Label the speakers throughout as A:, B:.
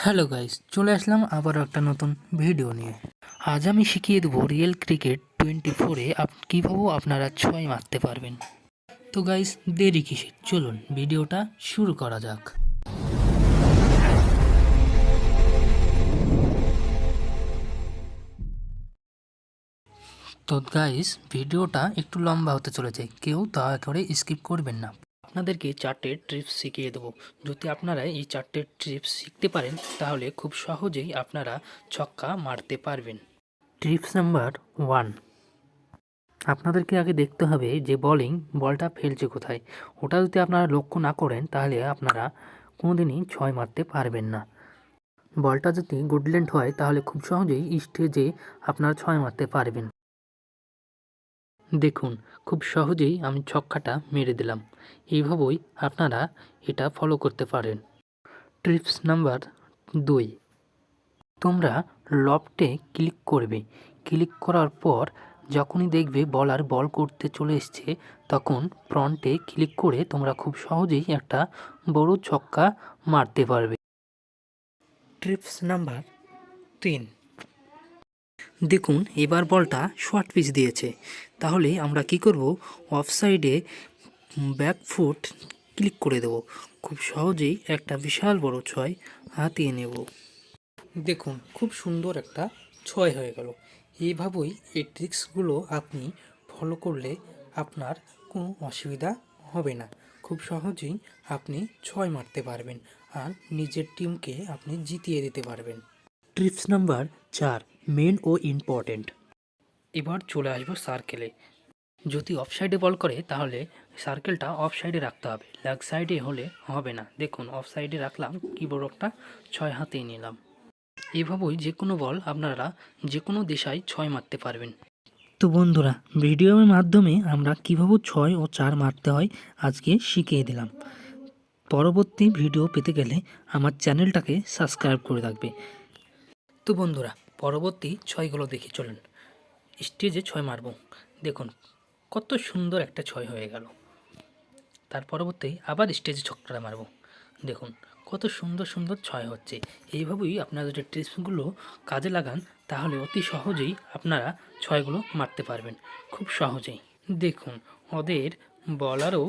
A: Hello guys, চলে আসলাম আবারও একটা নতুন ভিডিও নিয়ে। আজ আমি শিখিয়ে দেবো রিয়েল ক্রিকেট 24-এ কীভাবে আপনারা ছয় মারতে পারবেন। তো গাইস, দেরি কিসের, চলুন ভিডিওটা শুরু করা যাক। তো গাইস, ভিডিওটা একটু লম্বা হতে চলেছে, কেউ দয়া করে স্কিপ করবেন না। আপনাদেরকে 4টে ট্রিপস শিখিয়ে দেবো। যদি আপনারা এই 4টে ট্রিপস শিখতে পারেন তাহলে খুব সহজেই আপনারা ছক্কা মারতে পারবেন। ট্রিপস নাম্বার 1, আপনাদেরকে আগে দেখতে হবে যে বলটা ফেলছে কোথায়। ওটা যদি আপনারা লক্ষ্য না করেন তাহলে আপনারা কোনোদিনই ছয় মারতে পারবেন না। বলটা যদি গুডল্যান্ড হয় তাহলে খুব সহজেই স্টেজে আপনারা ছয় মারতে পারবেন। দেখুন, খুব সহজেই আমি ছক্কাটা মেরে দিলাম। এইভাবেই আপনারা এটা ফলো করতে পারেন। ট্রিপস নাম্বার 2, তোমরা লফটে ক্লিক করবে। ক্লিক করার পর যখনই দেখবে বলার বল করতে চলে এসছে তখন ফ্রন্টে ক্লিক করে তোমরা খুব সহজেই একটা বড় ছক্কা মারতে পারবে। ট্রিপস নাম্বার 3, দেখুন এবার বলটা শর্ট পিচ দিয়েছে, তাহলে আমরা কি করব, অফ সাইডে ব্যাক ফুট ক্লিক করে দেব। খুব সহজেই একটা বিশাল বড় ছয় হাতিয়ে নেব। দেখুন খুব সুন্দর একটা ছয় হয়ে গেল। এইভাবেই এই ট্রিক্সগুলো আপনি ফলো করলে আপনার কোনো অসুবিধা হবে না। খুব সহজেই আপনি ছয় মারতে পারবেন আর নিজের টিমকে আপনি জিতিয়ে দিতে পারবেন। ট্রিপস নাম্বার 4, মেন ও ইম্পর্টেন্ট। এবার চলে আসবো সার্কেলে। যদি অফ সাইডে বল করে তাহলে সার্কেলটা অফ সাইডে রাখতে হবে, লেগ সাইডে হলে হবে না। দেখুন অফ সাইডে রাখলাম, কি বড় একটা ছয় হাতেই নিলাম। এভাবেই যে কোনো বল আপনারা যে কোনো দিশায় ছয় মারতে পারবেন। তো বন্ধুরা, ভিডিওর মাধ্যমে আমরা কীভাবে 6 ও 4 মারতে হয় আজকে শিখিয়ে দিলাম। পরবর্তী ভিডিও পেতে গেলে আমার চ্যানেলটাকে সাবস্ক্রাইব করে রাখবে। তো বন্ধুরা, পরবর্তী ছয়গুলো দেখি চলুন। স্টেজে ছয় মারব। দেখুন কত সুন্দর একটা ছয় হয়ে গেল। তার পরবর্তী আবার স্টেজে ছক্কাটা মারব। দেখুন কত সুন্দর সুন্দর ছয় হচ্ছে। এইভাবেই আপনারা যদি ট্রিক্সগুলো কাজে লাগান তাহলে অতি সহজেই আপনারা ছয়গুলো মারতে পারবেন, খুব সহজেই। দেখুন ওদের বলারও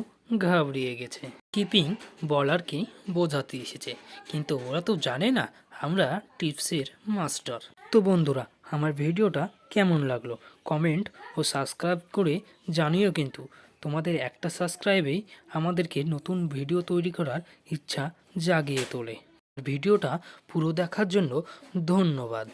A: ঘাবড়িয়ে গেছে। কিপিং বলারকে বোঝাতে এসেছে, কিন্তু ওরা তো জানে না আমরা টিপসের মাস্টার। তো বন্ধুরা, আমার ভিডিওটা কেমন লাগলো কমেন্ট ও সাবস্ক্রাইব করে জানিও। কিন্তু তোমাদের একটা সাবস্ক্রাইবেই আমাদেরকে নতুন ভিডিও তৈরি করার ইচ্ছা জাগিয়ে তোলে। ভিডিওটা পুরো দেখার জন্য ধন্যবাদ।